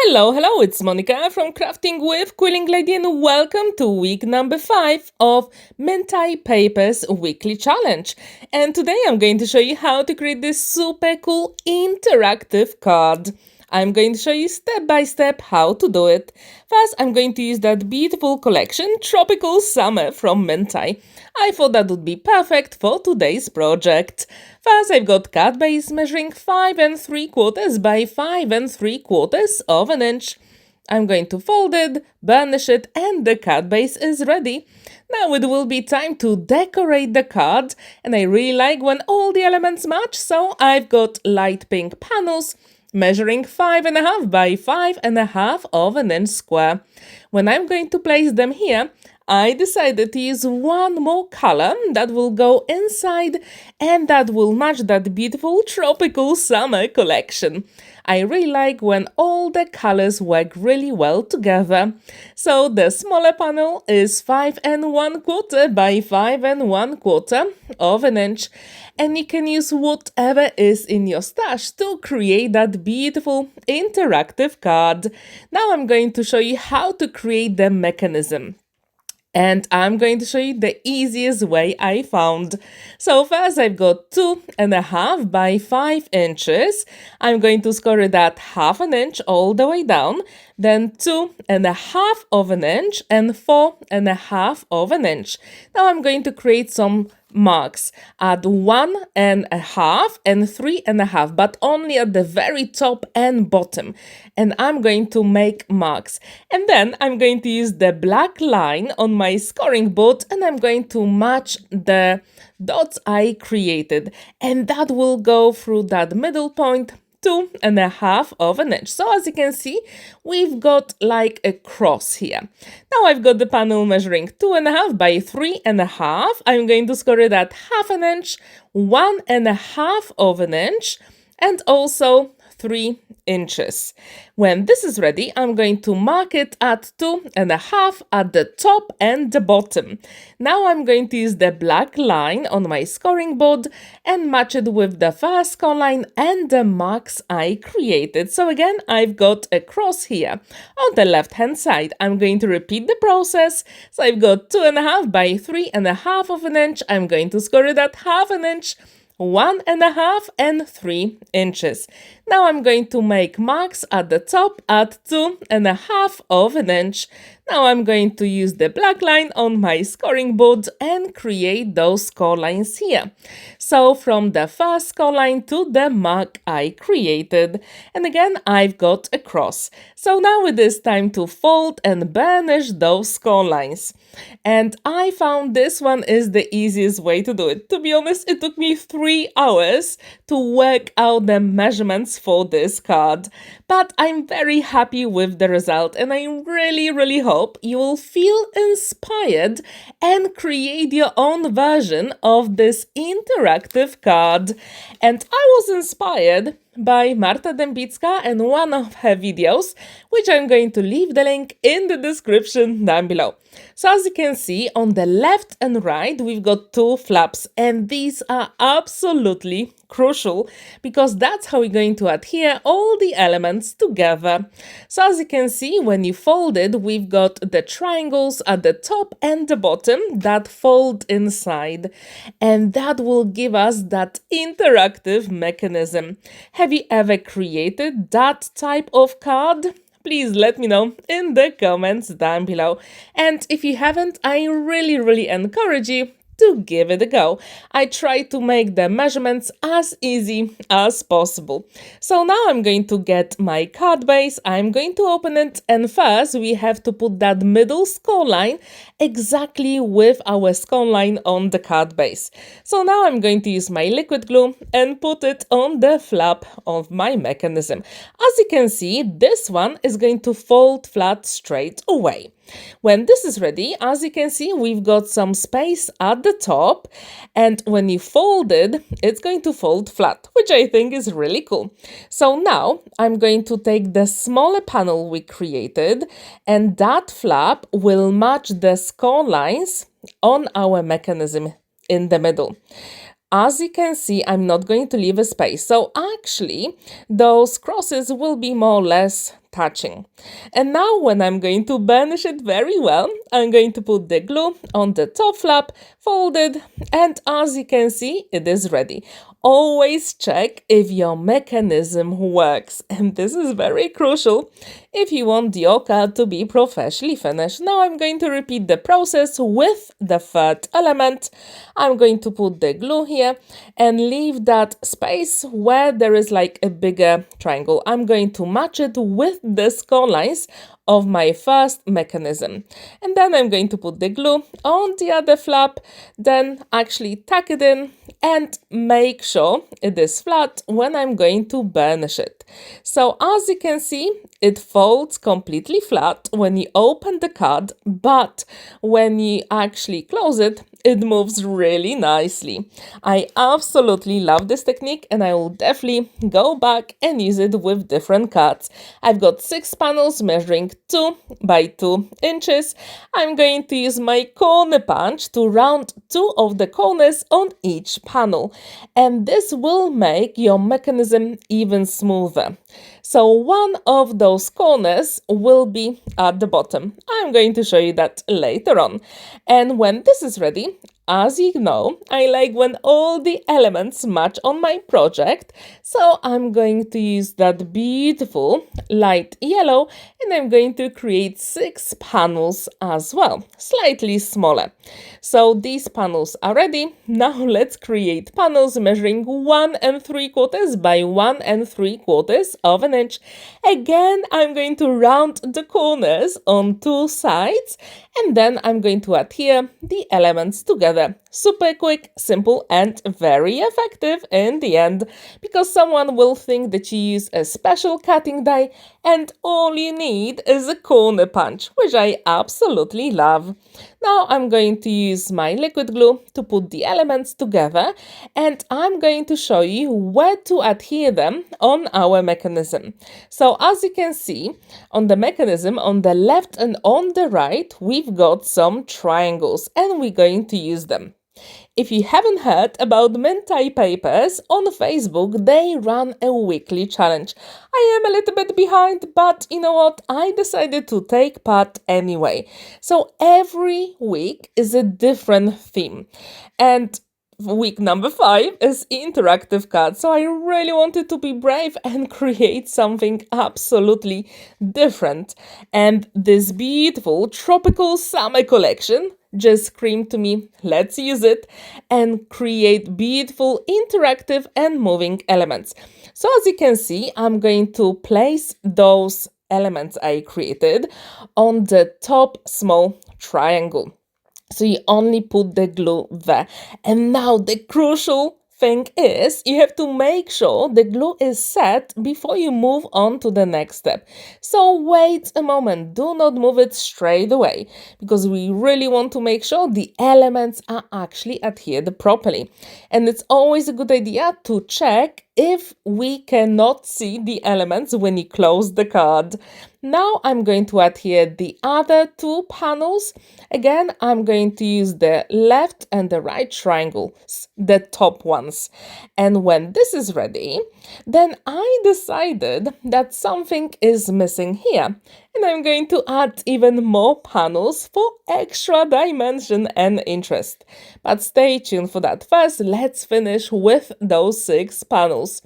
Hello, it's Monica from Crafting with Quilling Lady and welcome to week number 5 of Mintay Papers Weekly Challenge. And today I'm going to show you how to create this super cool interactive card. I'm going to show you step by step how to do it. First, I'm going to use that beautiful collection, Tropical Summer from Mintay. I thought that would be perfect for today's project. First, I've got card base measuring 5 3/4 by 5 3/4 of an inch. I'm going to fold it, burnish it, and the card base is ready. Now it will be time to decorate the card, and I really like when all the elements match, so I've got light pink panels measuring 5 1/2 by 5 1/2 of an inch square. When I'm going to place them here, I decided to use one more color that will go inside and that will match that beautiful tropical summer collection. I really like when all the colors work really well together. So the smaller panel is 5 1/4 by 5 1/4 of an inch, and you can use whatever is in your stash to create that beautiful interactive card. Now I'm going to show you how to create the mechanism. And I'm going to show you the easiest way I found. So first I've got 2 1/2 by 5 inches. I'm going to score that 1/2 inch all the way down, then 2 1/2 of an inch and 4 1/2 of an inch. Now I'm going to create some marks at 1 1/2 and 3 1/2, but only at the very top and bottom. And I'm going to make marks. And then I'm going to use the black line on my scoring board and I'm going to match the dots I created. And that will go through that middle point, 2 1/2 of an inch. So as you can see, we've got like a cross here. Now I've got the panel measuring 2 1/2 by 3 1/2. I'm going to score it at 1/2 inch, 1 1/2 of an inch, and also 3 inches. When this is ready, I'm going to mark it at 2 1/2 at the top and the bottom. Now I'm going to use the black line on my scoring board and match it with the first score line and the marks I created. So again, I've got a cross here. On the left hand side, I'm going to repeat the process. So I've got 2 1/2 by 3 1/2 of an inch. I'm going to score it at 1/2 inch, 1 1/2 and 3 inches. Now I'm going to make marks at the top at 2 1/2 of an inch. Now I'm going to use the black line on my scoring board and create those score lines here. So from the first score line to the mark I created. And again, I've got a cross. So now it is time to fold and burnish those score lines. And I found this one is the easiest way to do it. To be honest, it took me 3 hours to work out the measurements for this card. But I'm very happy with the result and I really hope you will feel inspired and create your own version of this interactive card. And I was inspired by Marta Dębicka and one of her videos, which I'm going to leave the link in the description down below. So as you can see, on the left and right, we've got 2 flaps, and these are absolutely crucial because that's how we're going to adhere all the elements together. So as you can see, when you fold it, we've got the triangles at the top and the bottom that fold inside, and that will give us that interactive mechanism. Have you ever created that type of card? Please let me know in the comments down below. And if you haven't, I really encourage you to give it a go. I try to make the measurements as easy as possible. So now I'm going to get my card base, I'm going to open it, and first we have to put that middle score line exactly with our score line on the card base. So now I'm going to use my liquid glue and put it on the flap of my mechanism. As you can see, this one is going to fold flat straight away. When this is ready, as you can see, we've got some space at the top, and when you fold it, it's going to fold flat, which I think is really cool. So now I'm going to take the smaller panel we created, and that flap will match the score lines on our mechanism in the middle. As you can see, I'm not going to leave a space. So actually, those crosses will be more or less touching. And now when I'm going to burnish it very well, I'm going to put the glue on the top flap, fold it, and as you can see, it is ready. Always check if your mechanism works, and this is very crucial if you want your card to be professionally finished. Now I'm going to repeat the process with the third element. I'm going to put the glue here and leave that space where there is like a bigger triangle. I'm going to match it with the score lines of my first mechanism. And then I'm going to put the glue on the other flap, then actually tack it in and make sure it is flat when I'm going to burnish it. So as you can see, it folds completely flat when you open the card, but when you actually close it, it moves really nicely. I absolutely love this technique and I will definitely go back and use it with different cards. I've got 6 panels measuring 2 by 2 inches. I'm going to use my corner punch to round 2 of the corners on each panel, and this will make your mechanism even smoother. So one of those corners will be at the bottom. I'm going to show you that later on. And when this is ready, as you know, I like when all the elements match on my project. So I'm going to use that beautiful light yellow and I'm going to create 6 panels as well, slightly smaller. So these panels are ready. Now let's create panels measuring 1 3/4 by 1 3/4 of an inch. Again, I'm going to round the corners on 2 sides and then I'm going to adhere the elements together. Super quick, simple, and very effective in the end, because someone will think that you use a special cutting die and all you need is a corner punch, which I absolutely love. Now I'm going to use my liquid glue to put the elements together and I'm going to show you where to adhere them on our mechanism. So as you can see, on the mechanism on the left and on the right, we've got some triangles and we're going to use them. If you haven't heard about Mintay Papers, on Facebook they run a weekly challenge. I am a little bit behind, but you know what? I decided to take part anyway. So every week is a different theme. And week number 5 is interactive cards. So I really wanted to be brave and create something absolutely different. And this beautiful tropical summer collection just screamed to me, let's use it and create beautiful interactive and moving elements. So as you can see, I'm going to place those elements I created on the top small triangle. So you only put the glue there. And now the crucial thing is you have to make sure the glue is set before you move on to the next step. So wait a moment, do not move it straight away because we really want to make sure the elements are actually adhered properly. And it's always a good idea to check if we cannot see the elements when you close the card. Now I'm going to adhere the other 2 panels. Again, I'm going to use the left and the right triangles, the top ones. And when this is ready, then I decided that something is missing here. And I'm going to add even more panels for extra dimension and interest. But stay tuned for that. First, let's finish with those 6 panels.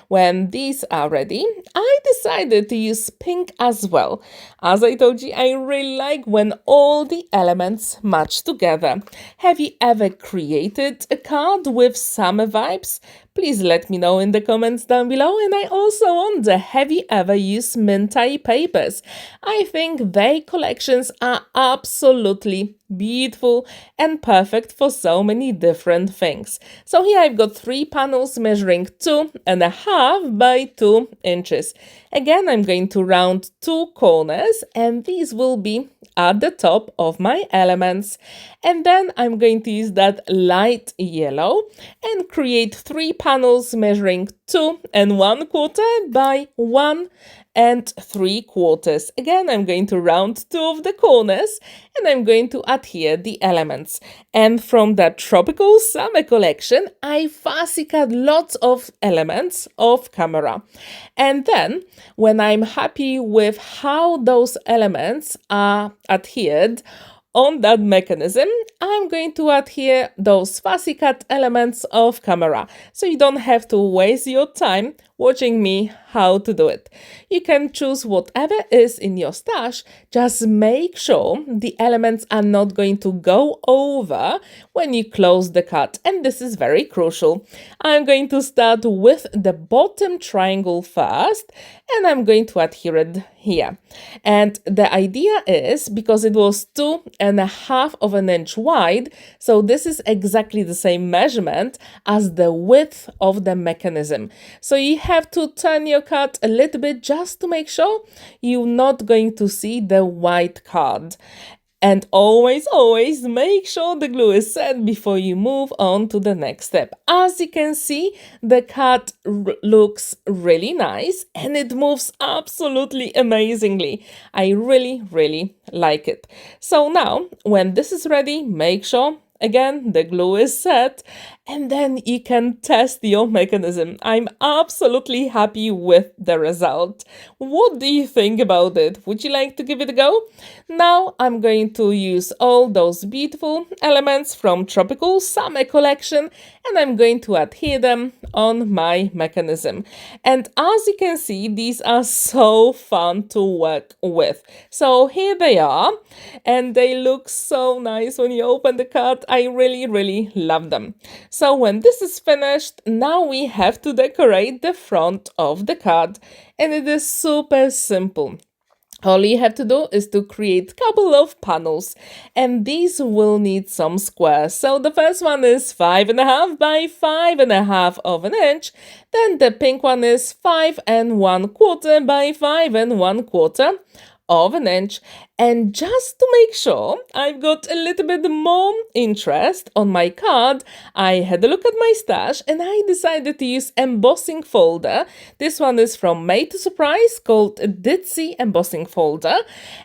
When these are ready, I decided to use pink as well. As I told you, I really like when all the elements match together. Have you ever created a card with summer vibes? Please let me know in the comments down below. And I also wonder, have you ever used Mintay Papers? I think their collections are absolutely beautiful and perfect for so many different things. So here I've got 3 panels measuring 2.5 by 2 inches. Again, I'm going to round 2 corners and these will be at the top of my elements. And then I'm going to use that light yellow and create 3 panels panels measuring 2 1/4 by 1 3/4. Again, I'm going to round 2 of the corners and I'm going to adhere the elements. And from that tropical summer collection, I fussy cut lots of elements of camera. And then when I'm happy with how those elements are adhered on that mechanism, I'm going to adhere those fussy cut elements of camera, so you don't have to waste your time watching me how to do it. You can choose whatever is in your stash, just make sure the elements are not going to go over when you close the cut, and this is very crucial. I'm going to start with the bottom triangle first, and I'm going to adhere it here. And the idea is, because it was 2.5 inches wide, so this is exactly the same measurement as the width of the mechanism. So you have to turn your cut a little bit just to make sure you're not going to see the white card. And always make sure the glue is set before you move on to the next step. As you can see, the cut looks really nice and it moves absolutely amazingly. I really like it. So now, when this is ready, make sure again the glue is set, and then you can test your mechanism. I'm absolutely happy with the result. What do you think about it? Would you like to give it a go? Now I'm going to use all those beautiful elements from Tropical Summer collection and I'm going to adhere them on my mechanism. And as you can see, these are so fun to work with. So here they are, and they look so nice when you open the card. I really love them. So when this is finished, now we have to decorate the front of the card, and it is super simple. All you have to do is to create a couple of panels, and these will need some squares. So the first one is 5.5 by 5.5 inches. Then the pink one is 5 1/4 by 5 1/4 inch. And just to make sure I've got a little bit more interest on my card, I had a look at my stash and I decided to use embossing folder. This one is from Made to Surprise, called Ditzy embossing folder,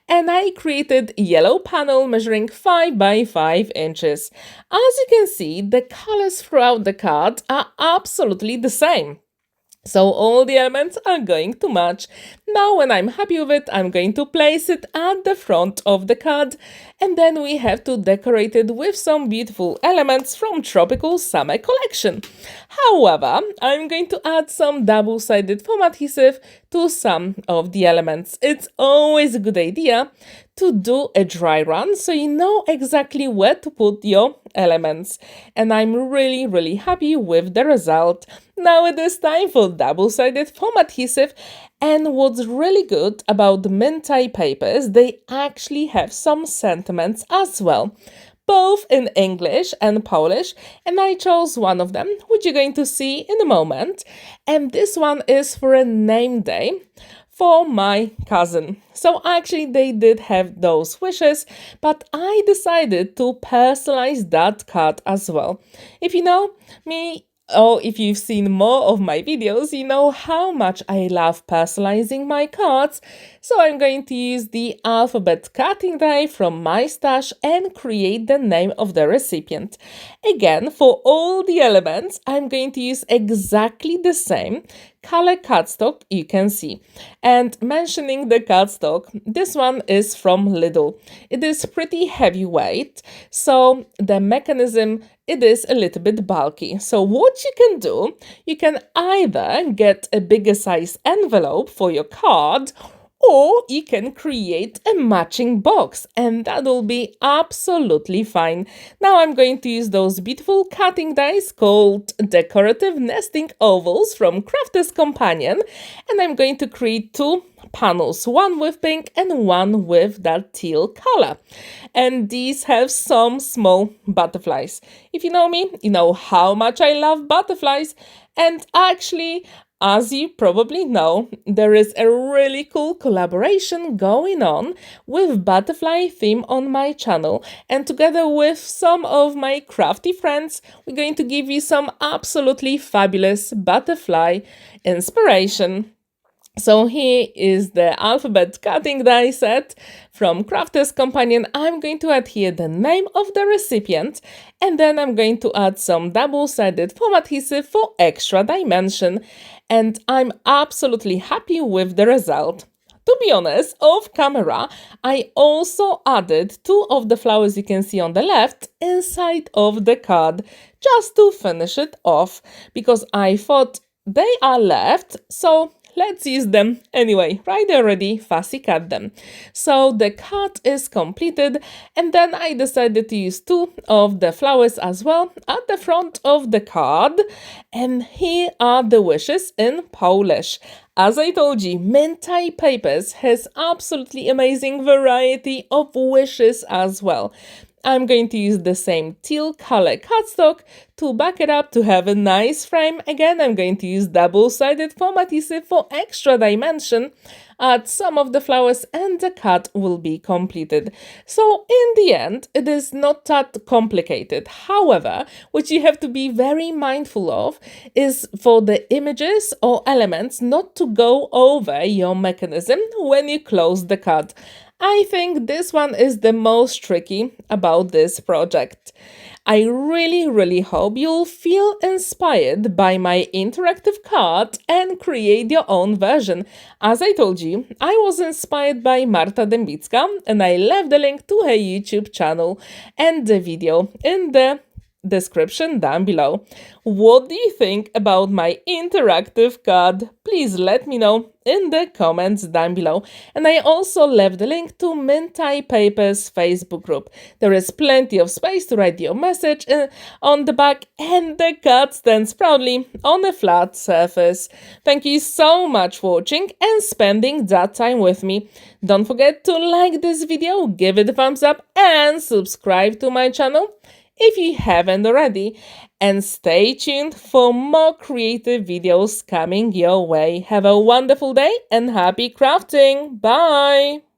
and I created yellow panel measuring 5 by 5 inches. As you can see, the colors throughout the card are absolutely the same. So all the elements are going to match. Now when I'm happy with it, I'm going to place it at the front of the card, and then we have to decorate it with some beautiful elements from Tropical Summer collection. However, I'm going to add some double-sided foam adhesive to some of the elements. It's always a good idea to do a dry run so you know exactly where to put your elements. And I'm really happy with the result. Now it is time for double-sided foam adhesive. And what's really good about the Mintay papers, they actually have some sentiments as well, both in English and Polish, and I chose one of them, which you're going to see in a moment. And this one is for a name day for my cousin. So actually they did have those wishes, but I decided to personalize that card as well. If you know me, or if you've seen more of my videos, you know how much I love personalizing my cards. So I'm going to use the alphabet cutting die from my stash and create the name of the recipient. Again, for all the elements, I'm going to use exactly the same color cardstock you can see. And mentioning the cardstock, this one is from Lidl. It is pretty heavyweight, so the mechanism, it is a little bit bulky. So what you can do, you can either get a bigger size envelope for your card, or you can create a matching box, and that will be absolutely fine. Now I'm going to use those beautiful cutting dies called Decorative Nesting Ovals from Crafter's Companion, and I'm going to create two panels, one with pink and one with that teal color. And these have some small butterflies. If you know me, you know how much I love butterflies. And actually, As you probably know, there is a really cool collaboration going on with butterfly theme on my channel, and together with some of my crafty friends, we're going to give you some absolutely fabulous butterfly inspiration. So here is the alphabet cutting die set from Crafter's Companion. I'm going to add here the name of the recipient, and then I'm going to add some double-sided foam adhesive for extra dimension. And I'm absolutely happy with the result. To be honest, off camera, I also added two of the flowers you can see on the left inside of the card, just to finish it off, because I thought they are left, so let's use them anyway. Right, already fussy cut them. So the cut is completed, and then I decided to use two of the flowers as well at the front of the card. And here are the wishes in Polish. As I told you, Mintay Papers has absolutely amazing variety of wishes as well. I'm going to use the same teal color cardstock to back it up to have a nice frame. Again, I'm going to use double-sided foam adhesive for extra dimension. Add some of the flowers and the card will be completed. So in the end, it is not that complicated. However, what you have to be very mindful of is for the images or elements not to go over your mechanism when you close the card. I think this one is the most tricky about this project. I really hope you'll feel inspired by my interactive card and create your own version. As I told you, I was inspired by Marta Dębicka, and I left the link to her YouTube channel and the video in the description down below. What do you think about my interactive card? Please let me know in the comments down below. And I also left the link to Mintay Papers Facebook group. There is plenty of space to write your message on the back, and the card stands proudly on a flat surface. Thank you so much for watching and spending that time with me. Don't forget to like this video, give it a thumbs up, and subscribe to my channel if you haven't already, and stay tuned for more creative videos coming your way. Have a wonderful day and happy crafting! Bye!